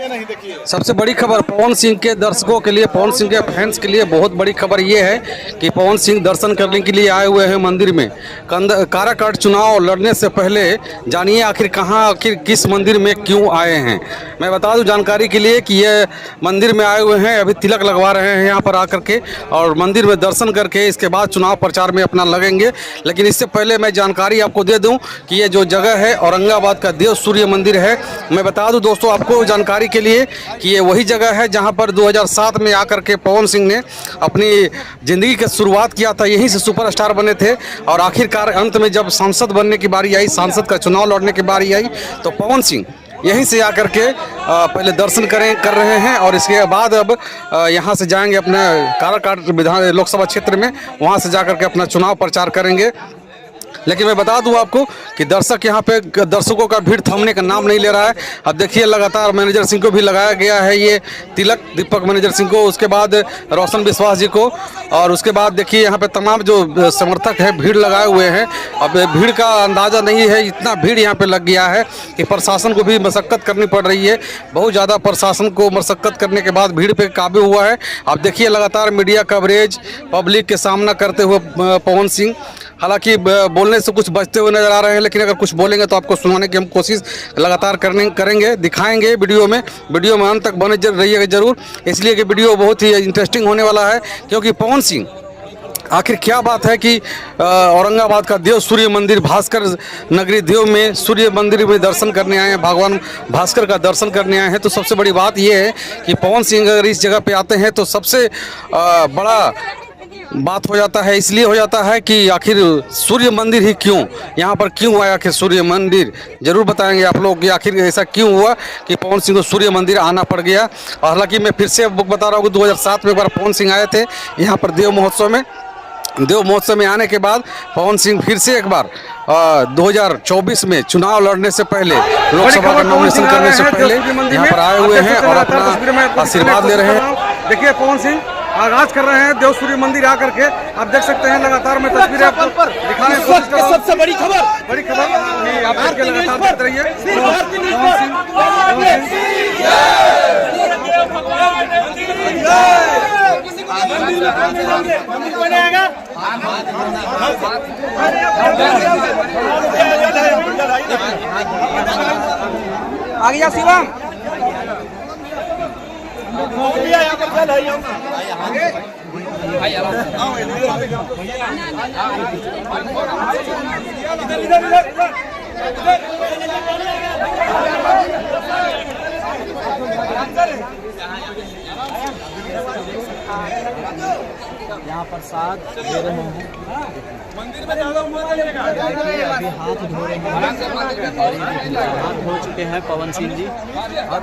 नहीं देखिए। सबसे बड़ी खबर पवन सिंह के दर्शकों के लिए, पवन सिंह के फैंस के लिए बहुत बड़ी खबर ये है कि पवन सिंह दर्शन करने के लिए आए हुए हैं मंदिर में। काराकाट चुनाव लड़ने से पहले जानिए आखिर कहाँ, आखिर किस मंदिर में क्यों आए हैं। मैं बता दूं जानकारी के लिए कि ये मंदिर में आए हुए हैं, अभी तिलक लगवा रहे हैं यहाँ पर आकर के और मंदिर में दर्शन करके इसके बाद चुनाव प्रचार में अपना लगेंगे। लेकिन इससे पहले मैं जानकारी आपको दे दूँ कि ये जो जगह है औरंगाबाद का देव सूर्य मंदिर है। मैं बता दूं दोस्तों आपको जानकारी के लिए कि ये वही जगह है जहां पर 2007 में आकर के पवन सिंह ने अपनी ज़िंदगी की शुरुआत किया था। यहीं से सुपरस्टार बने थे और आखिरकार अंत में जब सांसद बनने की बारी आई, सांसद का चुनाव लड़ने की बारी आई, तो पवन सिंह यहीं से आकर के पहले दर्शन कर रहे हैं और इसके बाद अब यहाँ से जाएंगे अपने काराकाट विधान लोकसभा क्षेत्र में, वहाँ से जाकर के अपना चुनाव प्रचार करेंगे। लेकिन मैं बता दूं आपको कि दर्शक यहाँ पे दर्शकों का भीड़ थमने का नाम नहीं ले रहा है। अब देखिए लगातार मैनेजर सिंह को भी लगाया गया है ये तिलक, दीपक मैनेजर सिंह को, उसके बाद रोशन विश्वास जी को, और उसके बाद देखिए यहाँ पे तमाम जो समर्थक हैं भीड़ लगाए हुए हैं। अब भीड़ का अंदाज़ा नहीं है, इतना भीड़ यहाँ पे लग गया है कि प्रशासन को भी मशक्क़त करनी पड़ रही है। बहुत ज़्यादा प्रशासन को मशक्क़त करने के बाद भीड़ पर काबू हुआ है। अब देखिए लगातार मीडिया कवरेज, पब्लिक के सामना करते हुए पवन सिंह, हालांकि बोलने से कुछ बचते हुए नजर आ रहे हैं, लेकिन अगर कुछ बोलेंगे तो आपको सुनाने की हम कोशिश लगातार करेंगे, दिखाएंगे वीडियो में अंत तक बने रहिएगा जरूर, इसलिए कि वीडियो बहुत ही इंटरेस्टिंग होने वाला है। क्योंकि पवन सिंह आखिर क्या बात है कि औरंगाबाद का देव सूर्य मंदिर, भास्कर नगरी देव में सूर्य मंदिर में दर्शन करने आए हैं, भगवान भास्कर का दर्शन करने आए हैं। तो सबसे बड़ी बात यह है कि पवन सिंह अगर इस जगह पे आते हैं तो सबसे बड़ा बात हो जाता है, इसलिए हो जाता है कि आखिर सूर्य मंदिर ही क्यों, यहाँ पर क्यों आया आखिर सूर्य मंदिर, जरूर बताएंगे आप लोग कि आखिर ऐसा क्यों हुआ कि पवन सिंह को सूर्य मंदिर आना पड़ गया। और हालांकि मैं फिर से बता रहा हूँ 2007 में एक बार पवन सिंह आए थे यहाँ पर देव महोत्सव में आने के बाद पवन सिंह फिर से एक बार 2024 में चुनाव लड़ने से पहले, लोकसभा का नॉमिनेशन करने से पहले यहाँ पर आए हुए हैं और अपना आशीर्वाद ले रहे हैं। देखिए पवन सिंह आगाज कर रहे हैं देव सूर्य मंदिर आकर के, आप देख सकते हैं लगातार मैं तस्वीरें आपको दिखाने की कोशिश कर रहा हूं। सबसे बड़ी खबर कि आप देख के लगातार देखते रहिए। आ गया शिवम, यहाँ प्रसाद दे रहे हैं, मंदिर में अभी हाथ धो रहे हैं और हाथ धो चुके हैं पवन सिंह जी। और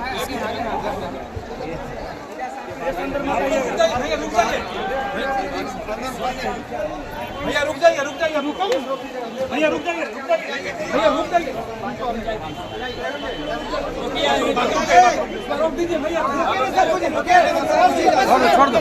भैया रुक जाइए भैया रुक जाइए रोक दीजिए भैया, छोड़ दो।